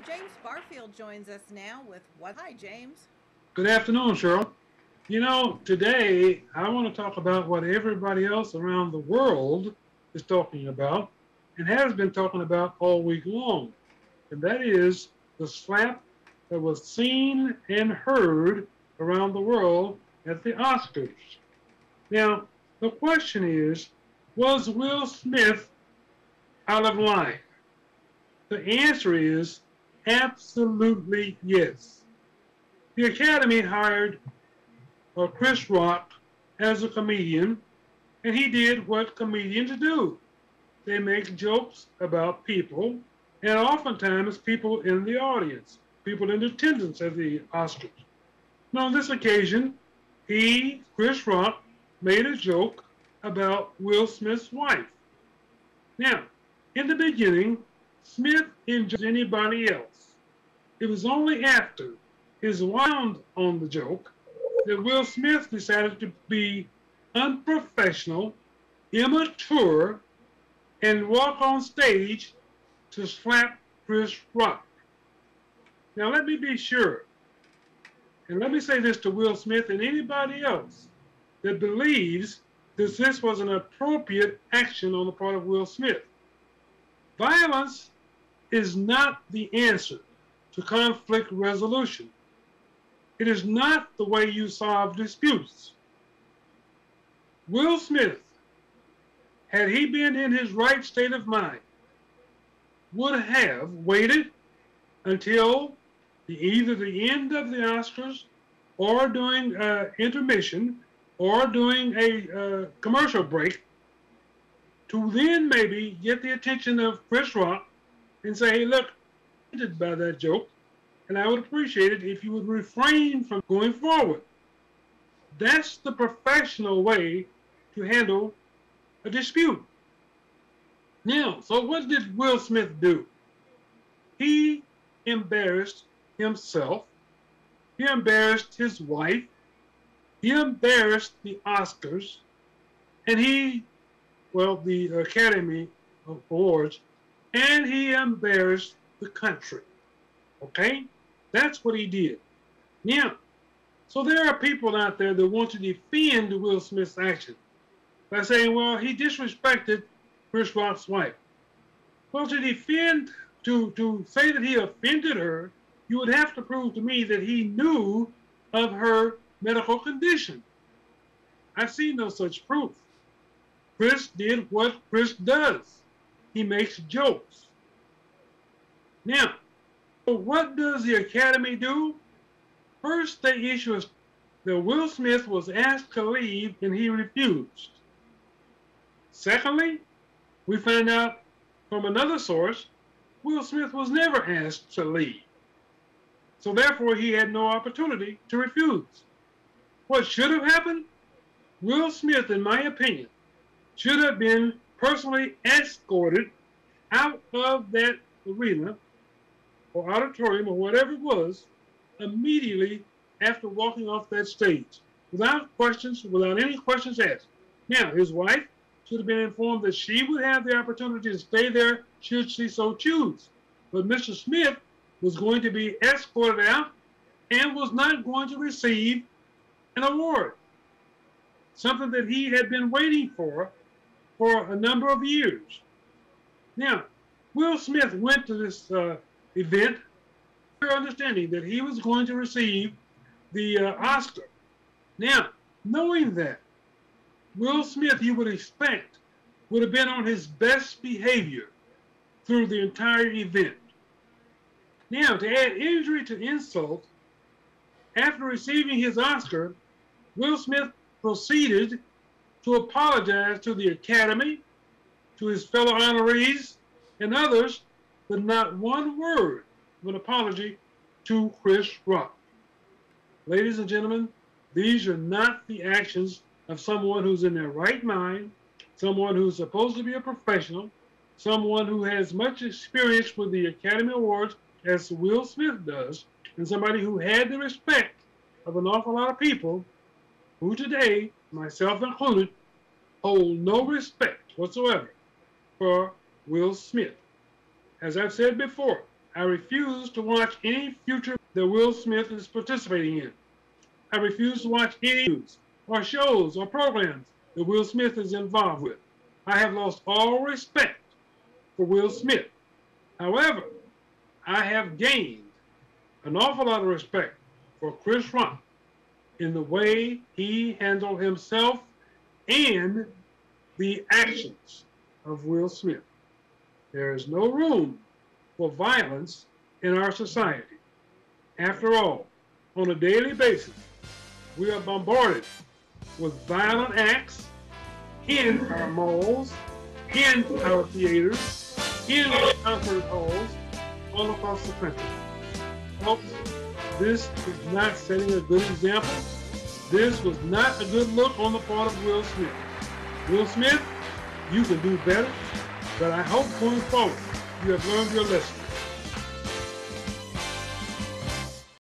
James Barfield joins us now with what? Hi, James. Good afternoon, Cheryl. Today I want to talk about what everybody else around the world is talking about and has been talking about all week long. And that is the slap that was seen and heard around the world at the Oscars. Now, the question is, was Will Smith out of line? The answer is absolutely yes. The Academy hired Chris Rock as a comedian, and he did what comedians do. They make jokes about people, and oftentimes people in the audience, people in attendance at the Oscars. Now, on this occasion, Chris Rock, made a joke about Will Smith's wife. Now, in the beginning, Smith enjoyed anybody else. It was only after his wound on the joke that Will Smith decided to be unprofessional, immature, and walk on stage to slap Chris Rock. Now let me be sure, and let me say this to Will Smith and anybody else that believes that this was an appropriate action on the part of Will Smith. Violence is not the answer to conflict resolution. It is not the way you solve disputes. Will Smith, had he been in his right state of mind, would have waited until either the end of the Oscars or during intermission or during a commercial break to then maybe get the attention of Chris Rock and say, hey, look, I did by that joke, and I would appreciate it if you would refrain from going forward. That's the professional way to handle a dispute. Now, so what did Will Smith do? He embarrassed himself. He embarrassed his wife. He embarrassed the Oscars. And the Academy Awards, and he embarrassed the country. Okay? That's what he did. Now, so there are people out there that want to defend Will Smith's action by saying, well, he disrespected Chris Rock's wife. Well, to say that he offended her, you would have to prove to me that he knew of her medical condition. I see no such proof. Chris did what Chris does. He makes jokes. Now, what does the Academy do? First, they issue that Will Smith was asked to leave and he refused. Secondly, we find out from another source, Will Smith was never asked to leave. So therefore, he had no opportunity to refuse. What should have happened? Will Smith, in my opinion, should have been personally escorted out of that arena or auditorium or whatever it was immediately after walking off that stage without questions, without any questions asked. Now, his wife should have been informed that she would have the opportunity to stay there should she so choose. But Mr. Smith was going to be escorted out and was not going to receive an award, something that he had been waiting for a number of years. Now, Will Smith went to this event understanding that he was going to receive the Oscar. Now, knowing that, Will Smith, you would expect, would have been on his best behavior through the entire event. Now, to add injury to insult, after receiving his Oscar, Will Smith proceeded to apologize to the Academy, to his fellow honorees, and others, but not one word of an apology to Chris Rock. Ladies and gentlemen, these are not the actions of someone who's in their right mind, someone who's supposed to be a professional, someone who has much experience with the Academy Awards, as Will Smith does, and somebody who had the respect of an awful lot of people who today, myself included, hold no respect whatsoever for Will Smith. As I've said before, I refuse to watch any future that Will Smith is participating in. I refuse to watch any news or shows or programs that Will Smith is involved with. I have lost all respect for Will Smith. However, I have gained an awful lot of respect for Chris Rock in the way he handled himself and the actions of Will Smith. There is no room for violence in our society. After all, on a daily basis, we are bombarded with violent acts in our malls, in our theaters, in our concert halls, all across the country. Folks, this is not setting a good example. This was not a good look on the part of Will Smith. Will Smith, you can do better, but I hope going forward you have learned your lesson.